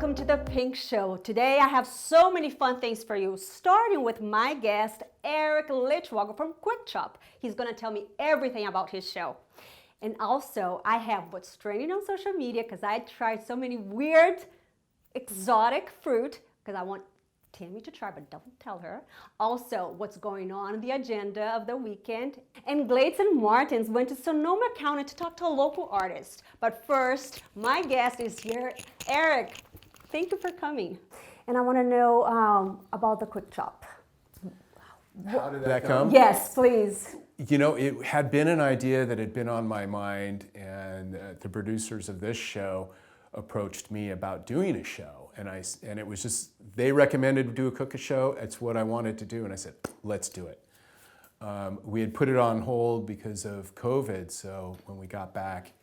welcome to the Pink Show. Today I have so many fun things for you, starting with my guest, Eric Lichwalker from Quick Chop. He's going to tell me everything about his show. And also, I have what's trending on social media because I tried so many weird, exotic fruit because I want Tammy to try, but don't tell her. Also, what's going on the agenda of the weekend. And Glades and Martins went to Sonoma County to talk to a local artist. But first, my guest is here, Eric. Thank you for coming. And I want to know about the Quick Chop. How did that come? Yes, please. You know, it had been an idea that had been on my mind, and the producers of this show approached me about doing a show, and it was just, they recommended to do a cooking show. It's what I wanted to do, and I said, let's do it. We had put it on hold because of COVID, so when we got back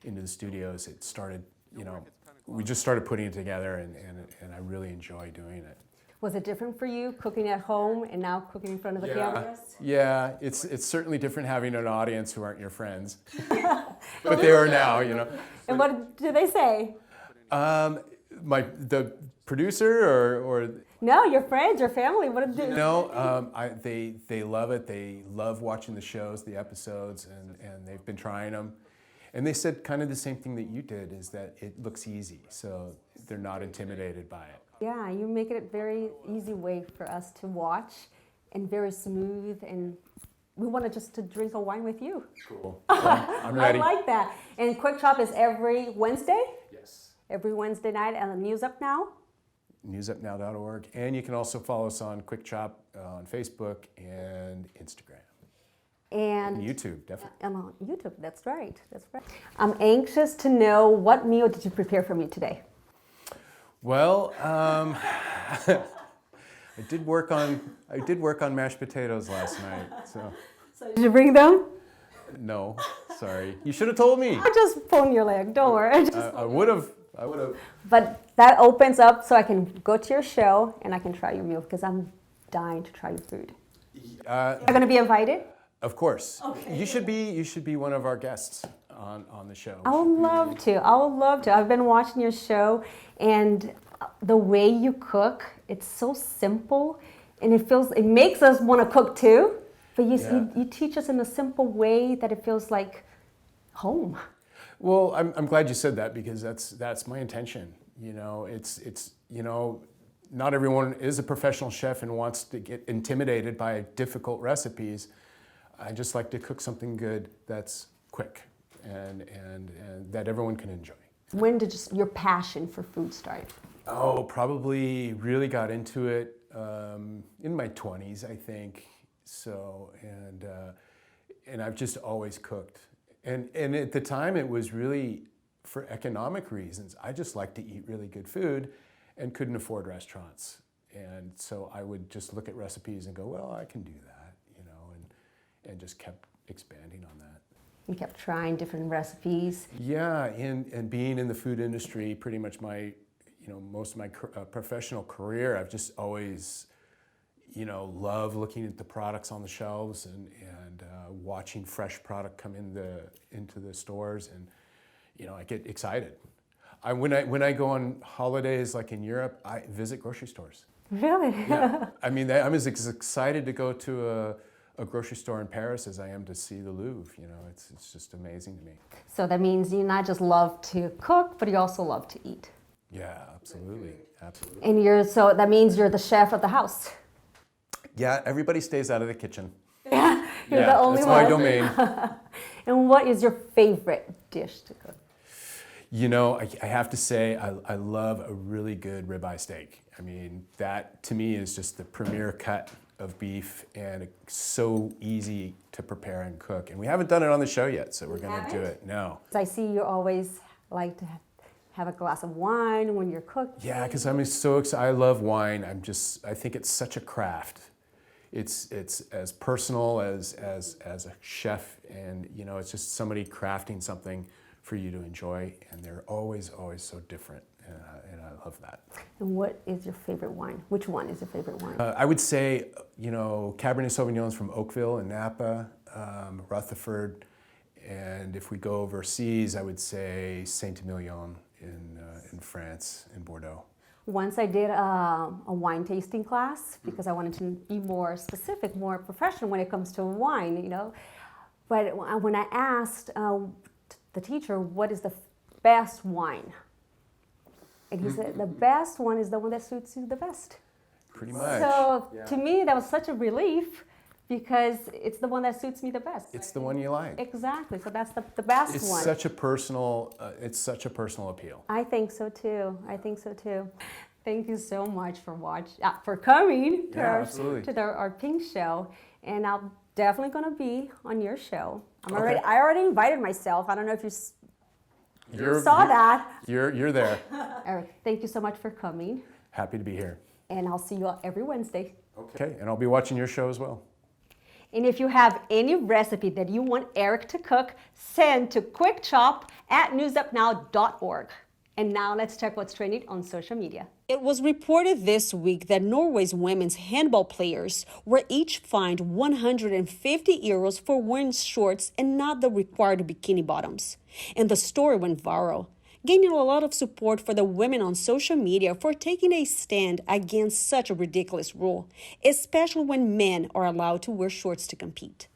into the studios, it started, you know, we just started putting it together, and I really enjoy doing it. Was it different for you cooking at home and now cooking in front of the cameras? Yeah, it's certainly different having an audience who aren't your friends, but they are now, you know. And what do they say? The producer or no, your friends, your family. What did they? No, they love it. They love watching the shows, the episodes, and they've been trying them. And they said kind of the same thing that you did, is that it looks easy, so they're not intimidated by it. Yeah, you make it a very easy way for us to watch, and very smooth, and we wanted just to drink a wine with you. Cool. Well, I'm ready. I like that. And Quick Chop is every Wednesday? Yes. Every Wednesday night at the News Up Now? newsupnow.org. And you can also follow us on Quick Chop on Facebook and Instagram. And YouTube, definitely. And on YouTube, that's right. That's right. I'm anxious to know, what meal did you prepare for me today? Well, I did work on mashed potatoes last night. So Did you bring them? no, sorry. You should have told me. I just pulled your leg. Don't worry. I would have. But that opens up so I can go to your show and I can try your meal because I'm dying to try your food. You're going to be invited? Of course. Okay. You should be one of our guests on the show. I would love to. I would love to. I've been watching your show, and the way you cook, it's so simple, and it makes us want to cook too. But you teach us in a simple way that it feels like home. Well, I'm glad you said that, because that's my intention. You know, it's you know, not everyone is a professional chef and wants to get intimidated by difficult recipes. I just like to cook something good that's quick and that everyone can enjoy. When did your passion for food start? Oh, probably really got into it in my 20s, I think. So, and I've just always cooked. And at the time, it was really for economic reasons. I just like to eat really good food and couldn't afford restaurants. And so I would just look at recipes and go, well, I can do that, you know, and just kept expanding on that. You kept trying different recipes. Yeah, and being in the food industry, pretty much most of my professional career, I've just always, you know, love looking at the products on the shelves and watching fresh product come into the stores, and you know, I get excited. When I go on holidays, like in Europe, I visit grocery stores. Really? Yeah. I mean, I'm as excited to go to a grocery store in Paris as I am to see the Louvre. You know, it's just amazing to me. So that means you not just love to cook, but you also love to eat. Yeah, absolutely, absolutely. And so that means you're the chef of the house. Yeah, everybody stays out of the kitchen. Yeah, you're the only that's one. my domain. And what is your favorite dish to cook? You know, I have to say, I love a really good ribeye steak. I mean, that to me is just the premier cut of beef, and it's so easy to prepare and cook. And we haven't done it on the show yet, so we're going to do it. No. I see you always like to have a glass of wine when you're cooking. Yeah, because I'm so excited. I love wine. I think it's such a craft. It's as personal as a chef, and you know, it's just somebody crafting something for you to enjoy, and they're always so different, and I love that. And what is your favorite wine? Which one is your favorite wine? I would say, you know, Cabernet Sauvignons from Oakville and Napa, Rutherford, and if we go overseas, I would say Saint-Emilion in in France, in Bordeaux? Once I did a wine tasting class because I wanted to be more specific, more professional when it comes to wine, you know. But when I asked the teacher, what is the best wine? And he said, the best one is the one that suits you the best. Pretty much. So yeah. to me, that was such a relief because it's the one that suits me the best. It's the one you like. Exactly. So that's the best It's one. such a personal. It's such a personal appeal. I think so too. I think so too. Thank you so much for for coming to our pink show, and I'm definitely gonna be on your show. I already invited myself. I don't know if you saw that. You're there. Eric, thank you so much for coming. Happy to be here. And I'll see you every Wednesday. Okay, and I'll be watching your show as well. And if you have any recipe that you want Eric to cook, send to quickchop@newsupnow.org. And now let's check what's trending on social media. It was reported this week that Norway's women's handball players were each fined 150 euros for wearing shorts and not the required bikini bottoms. And the story went viral, gaining a lot of support for the women on social media for taking a stand against such a ridiculous rule, especially when men are allowed to wear shorts to compete.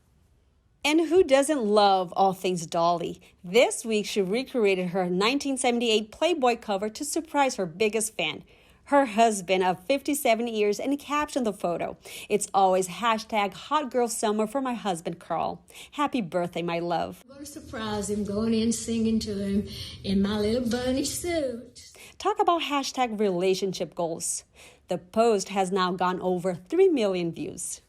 And who doesn't love all things Dolly? This week, she recreated her 1978 Playboy cover to surprise her biggest fan, her husband of 57 years, and captioned the photo. It's always #HotGirlSummer for my husband, Carl. Happy birthday, my love. I'm going to surprise him, going in singing to him in my little bunny suit. Talk about #relationship goals. The post has now gone over 3 million views.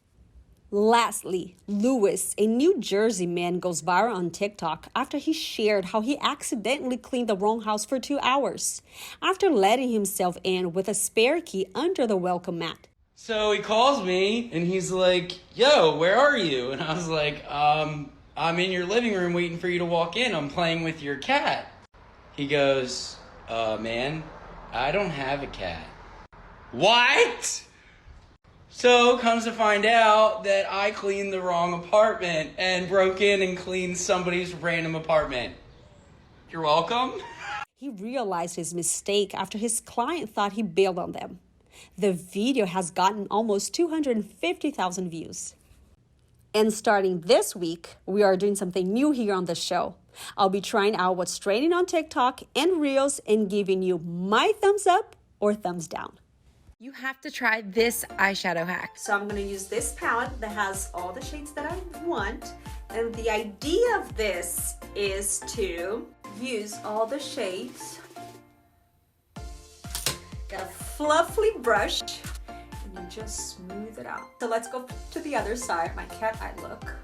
Lastly, Louis, a New Jersey man, goes viral on TikTok after he shared how he accidentally cleaned the wrong house for 2 hours after letting himself in with a spare key under the welcome mat. So he calls me and he's like, yo, where are you? And I was like, I'm in your living room waiting for you to walk in. I'm playing with your cat. He goes, man, I don't have a cat. What? So comes to find out that I cleaned the wrong apartment and broke in and cleaned somebody's random apartment. You're welcome. He realized his mistake after his client thought he bailed on them. The video has gotten almost 250,000 views. And starting this week, we are doing something new here on the show. I'll be trying out what's trending on TikTok and Reels and giving you my thumbs up or thumbs down. You have to try this eyeshadow hack. So I'm going to use this palette that has all the shades that I want. And the idea of this is to use all the shades. Got a fluffy brush and you just smooth it out. So let's go to the other side, my cat eye look.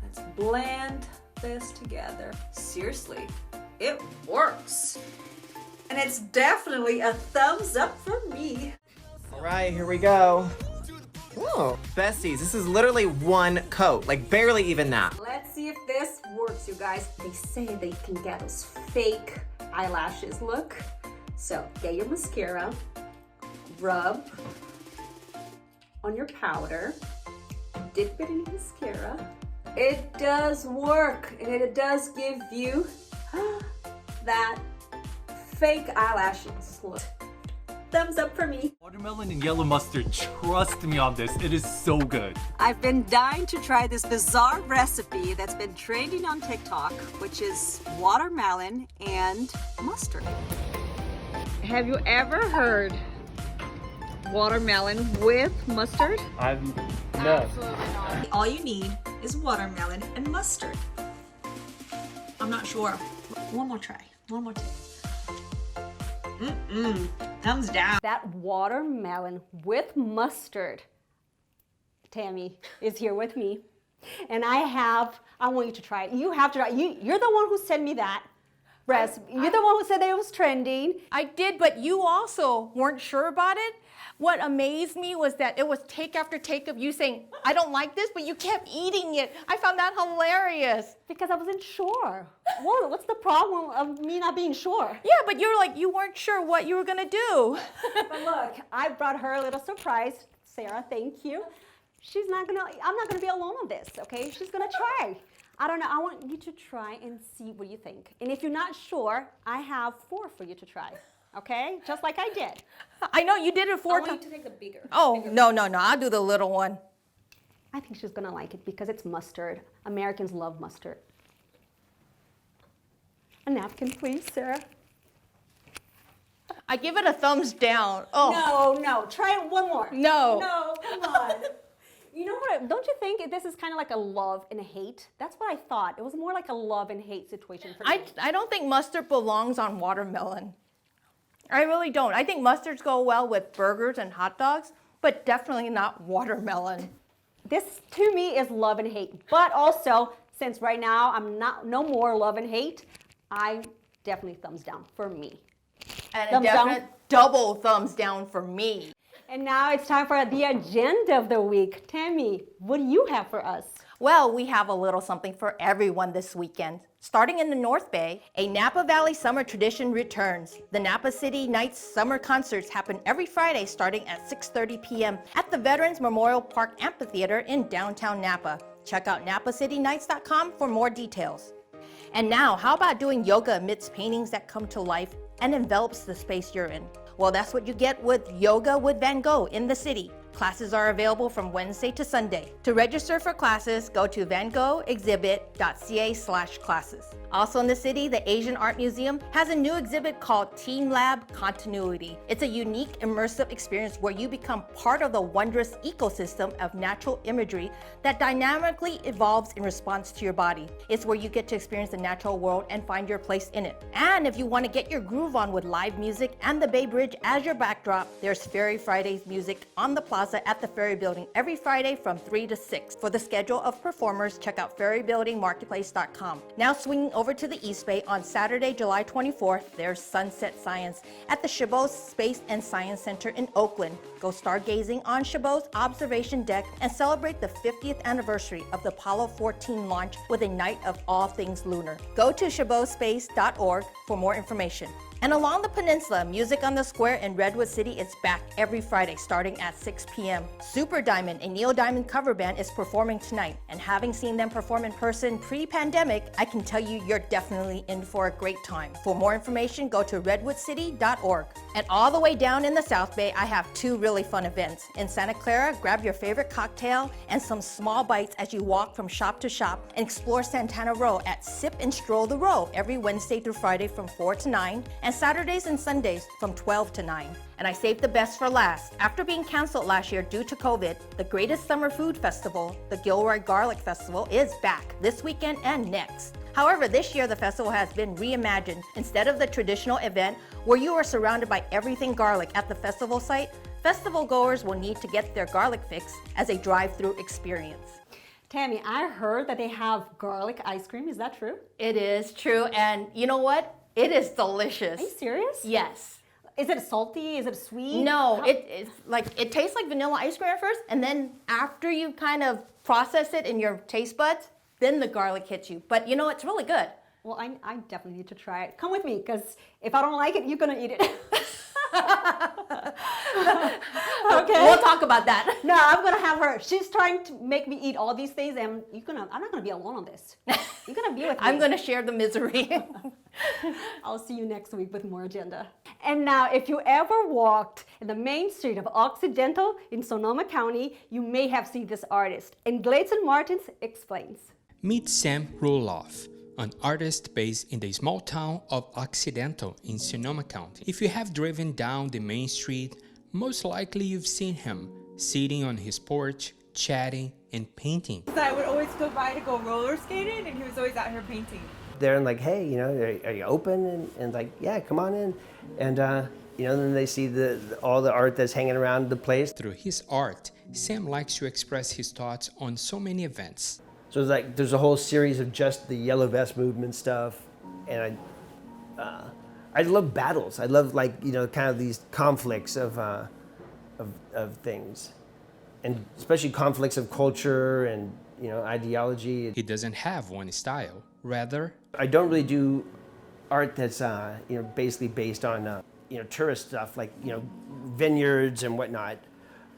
Let's blend this together. Seriously, it works. And it's definitely a thumbs up for me. All right, here we go. Whoa, besties, this is literally one coat, like barely even that. Let's see if this works, you guys. They say they can get those fake eyelashes look. So get your mascara, rub on your powder, dip it in your mascara. It does work, and it does give you that fake eyelashes look. Thumbs up for me. Watermelon and yellow mustard, trust me on this, it is so good. I've been dying to try this bizarre recipe that's been trending on TikTok, which is watermelon and mustard. Have you ever heard watermelon with mustard? No. All you need is watermelon and mustard. I'm not sure. One more try. One more take. Thumbs down. That watermelon with mustard. Tammy is here with me. And I want you to try it. You have to try it. You're the one who sent me that recipe. You're the one who said that it was trending. I did, but you also weren't sure about it. What amazed me was that it was take after take of you saying, I don't like this, but you kept eating it. I found that hilarious. Because I wasn't sure. Whoa, what's the problem of me not being sure? Yeah, but you're like, you weren't sure what you were gonna do. But look, I brought her a little surprise. Sarah, thank you. I'm not gonna be alone on this, okay? She's gonna try. I don't know, I want you to try and see what you think. And if you're not sure, I have 4 for you to try. okay? Just like I did. I know you did it I 4 want times. you to take the bigger. Oh, no, I'll do the little one. I think she's gonna like it because it's mustard. Americans love mustard. A napkin, please, Sarah. I give it a thumbs down. Oh. No, try it one more. No. No, come on. You know what, don't you think this is kind of like a love and a hate? That's what I thought. It was more like a love and hate situation for me. I don't think mustard belongs on watermelon. I really don't. I think mustards go well with burgers and hot dogs, but definitely not watermelon. This to me is love and hate. But also, since right now I'm no more love and hate, I definitely thumbs down for me. And Thumbs a definite down. double thumbs down for me. And now it's time for the agenda of the week. Tammy, what do you have for us? Well, we have a little something for everyone this weekend. Starting in the North Bay, a Napa Valley summer tradition returns. The Napa City Nights summer concerts happen every Friday starting at 6:30 p.m. at the Veterans Memorial Park Amphitheater in downtown Napa. Check out napacitynights.com for more details. And now, how about doing yoga amidst paintings that come to life and envelops the space you're in? Well, that's what you get with Yoga with Van Gogh in the city. Classes are available from Wednesday to Sunday. To register for classes, go to vangoghexhibit.ca/classes. Also in the city, the Asian Art Museum has a new exhibit called Team Lab Continuity. It's a unique, immersive experience where you become part of the wondrous ecosystem of natural imagery that dynamically evolves in response to your body. It's where you get to experience the natural world and find your place in it. And if you want to get your groove on with live music and the Bay Bridge as your backdrop, there's Ferry Fridays music on the plaza at the Ferry Building every Friday from 3 to 6. For the schedule of performers, check out ferrybuildingmarketplace.com. Now swinging over to the East Bay on Saturday, July 24th, there's Sunset Science at the Chabot Space and Science Center in Oakland. Go stargazing on Chabot's observation deck and celebrate the 50th anniversary of the Apollo 14 launch with a night of all things lunar. Go to chabotspace.org for more information. And along the peninsula, Music on the Square in Redwood City is back every Friday starting at 6 p.m. Super Diamond, a Neil Diamond cover band, is performing tonight. And having seen them perform in person pre-pandemic, I can tell you you're definitely in for a great time. For more information, go to redwoodcity.org. And all the way down in the South Bay, I have 2 really fun events. In Santa Clara, grab your favorite cocktail and some small bites as you walk from shop to shop and explore Santana Row at Sip and Stroll the Row every Wednesday through Friday from 4 to 9. And Saturdays and Sundays from 12 to 9. And I saved the best for last. After being canceled last year due to COVID, the greatest summer food festival, the Gilroy Garlic Festival, is back this weekend and next. However, this year the festival has been reimagined. Instead of the traditional event where you are surrounded by everything garlic at the festival site, festival goers will need to get their garlic fix as a drive-through experience. Tammy, I heard that they have garlic ice cream. Is that true? It is true, and you know what? It is delicious. Are you serious? Yes. Is it salty? Is it sweet? No, it tastes like vanilla ice cream at first, and then after you kind of process it in your taste buds, then the garlic hits you. But you know, it's really good. Well, I definitely need to try it. Come with me, because if I don't like it, you're gonna eat it. Okay. We'll talk about that. No, I'm gonna have her. She's trying to make me eat all these things, and I'm not gonna be alone on this. You're gonna be with me. I'm gonna share the misery. I'll see you next week with more agenda. And now, if you ever walked in the main street of Occidental in Sonoma County, you may have seen this artist. And Gladson Martins explains. Meet Sam Roloff, an artist based in the small town of Occidental in Sonoma County. If you have driven down the main street, most likely you've seen him sitting on his porch, chatting and painting. I would always go by to go roller skating, and he was always out here painting. They're like, hey, are you open? And like, yeah, come on in. And then they see all the art that's hanging around the place. Through his art, Sam likes to express his thoughts on so many events. So it's like there's a whole series of just the yellow vest movement stuff, and I love battles. I love kind of these conflicts of things, and especially conflicts of culture and ideology. He doesn't have one style. Rather, I don't really do art that's basically based on tourist stuff like vineyards and whatnot.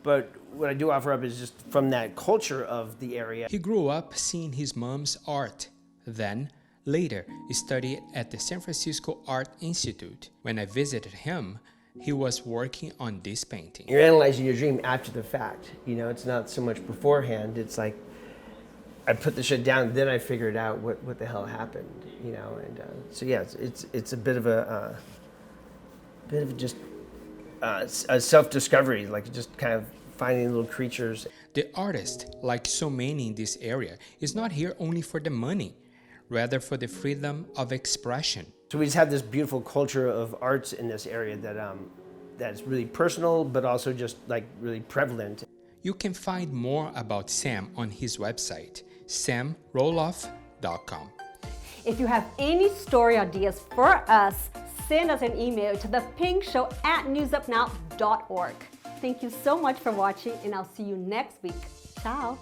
But what I do offer up is just from that culture of the area. He grew up seeing his mom's art. Then, Later, he studied at the San Francisco Art Institute. When I visited him, he was working on this painting. You're analyzing your dream after the fact. You know, it's not so much beforehand. It's like, I put the shit down, then I figured out what the hell happened, you know. And so yeah, it's a bit of a just a self-discovery, like just kind of finding little creatures. The artist, like so many in this area, is not here only for the money, rather for the freedom of expression. So we just have this beautiful culture of arts in this area that that's really personal, but also just like really prevalent. You can find more about Sam on his website, samroloff.com. If you have any story ideas for us, send us an email to thepinkshow@newsupnow.org. Thank you so much for watching, and I'll see you next week. Ciao.